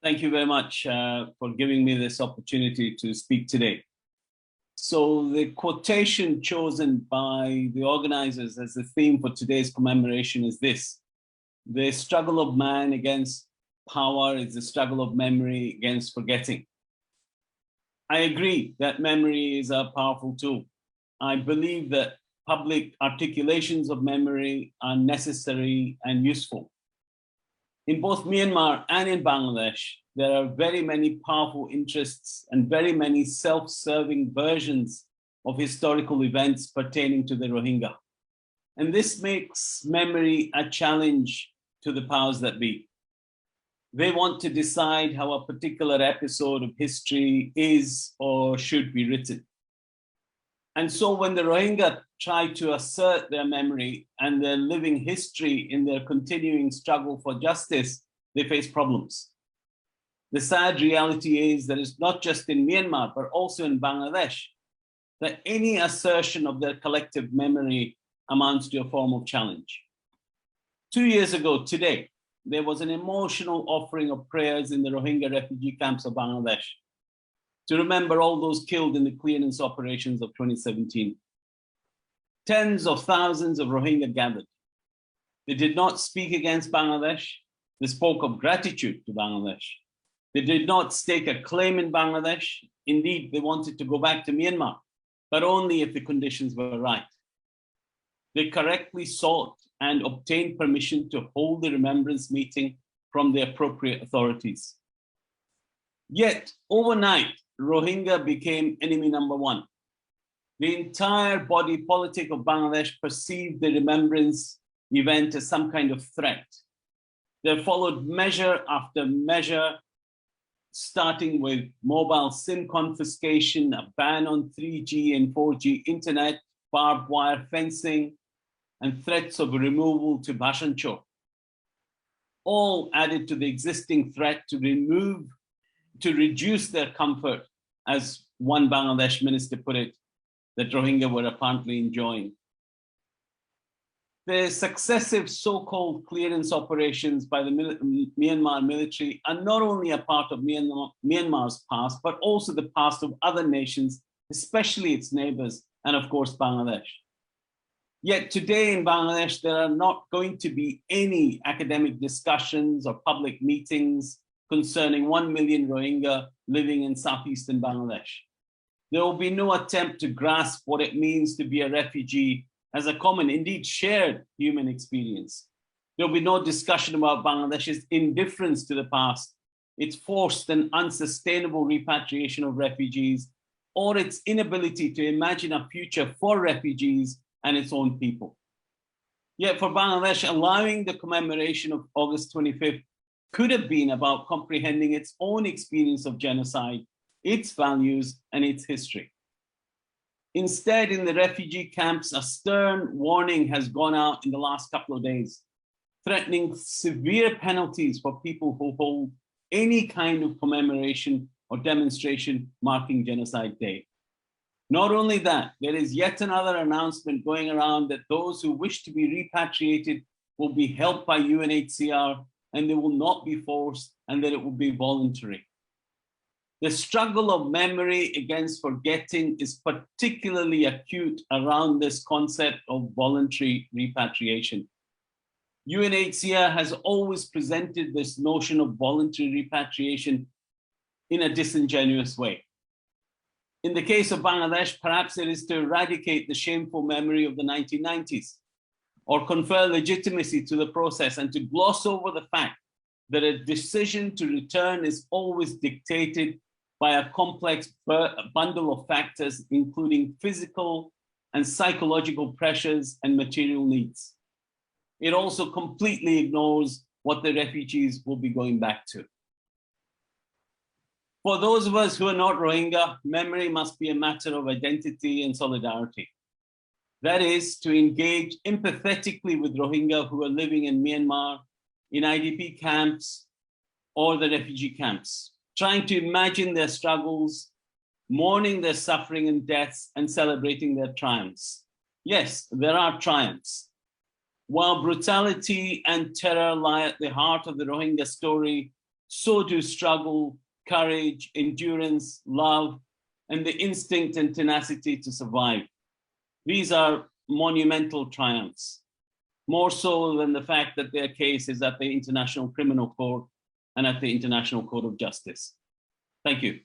Thank you very much for giving me this opportunity to speak today. So the quotation chosen by the organizers as the theme for today's commemoration is this: the struggle of man against power is the struggle of memory against forgetting. I agree that memory is a powerful tool. I believe that public articulations of memory are necessary and useful. In both Myanmar and in Bangladesh, there are very many powerful interests and very many self-serving versions of historical events pertaining to the Rohingya. And this makes memory a challenge to the powers that be. They want to decide how a particular episode of history is or should be written. And so when the Rohingya try to assert their memory and their living history in their continuing struggle for justice, they face problems. The sad reality is that it's not just in Myanmar, but also in Bangladesh, that any assertion of their collective memory amounts to a form of challenge. 2 years ago today, there was an emotional offering of prayers in the Rohingya refugee camps of Bangladesh to remember all those killed in the clearance operations of 2017. Tens of thousands of Rohingya gathered. They did not speak against Bangladesh. They spoke of gratitude to Bangladesh. They did not stake a claim in Bangladesh. Indeed, they wanted to go back to Myanmar, but only if the conditions were right. They correctly sought and obtained permission to hold the remembrance meeting from the appropriate authorities. Yet, overnight, Rohingya became enemy number one. The entire body politic of Bangladesh perceived the remembrance event as some kind of threat. There followed measure after measure, starting with mobile SIM confiscation, a ban on 3G and 4G internet, barbed wire fencing, and threats of removal to Bhasanchar. All added to the existing threat to reduce their comfort, as one Bangladesh minister put it, that Rohingya were apparently enjoying. The successive so-called clearance operations by the Myanmar military are not only a part of Myanmar's past, but also the past of other nations, especially its neighbors, and of course, Bangladesh. Yet today in Bangladesh, there are not going to be any academic discussions or public meetings concerning 1 million Rohingya living in southeastern Bangladesh. There will be no attempt to grasp what it means to be a refugee as a common, indeed shared human experience. There will be no discussion about Bangladesh's indifference to the past, its forced and unsustainable repatriation of refugees, or its inability to imagine a future for refugees and its own people. Yet for Bangladesh, allowing the commemoration of August 25th could have been about comprehending its own experience of genocide, its values, and its history. Instead, in the refugee camps, a stern warning has gone out in the last couple of days, threatening severe penalties for people who hold any kind of commemoration or demonstration marking Genocide Day. Not only that, there is yet another announcement going around that those who wish to be repatriated will be helped by UNHCR, and they will not be forced, and that it will be voluntary. The struggle of memory against forgetting is particularly acute around this concept of voluntary repatriation. UNHCR has always presented this notion of voluntary repatriation in a disingenuous way. In the case of Bangladesh, perhaps it is to eradicate the shameful memory of the 1990s, or confer legitimacy to the process, and to gloss over the fact that a decision to return is always dictated by a complex bundle of factors, including physical and psychological pressures and material needs. It also completely ignores what the refugees will be going back to. For those of us who are not Rohingya, memory must be a matter of identity and solidarity. That is, to engage empathetically with Rohingya who are living in Myanmar, in IDP camps, or the refugee camps, trying to imagine their struggles, mourning their suffering and deaths, and celebrating their triumphs. Yes, there are triumphs. While brutality and terror lie at the heart of the Rohingya story, so do struggle, courage, endurance, love, and the instinct and tenacity to survive. These are monumental triumphs, more so than the fact that their case is at the International Criminal Court and at the International Court of Justice. Thank you.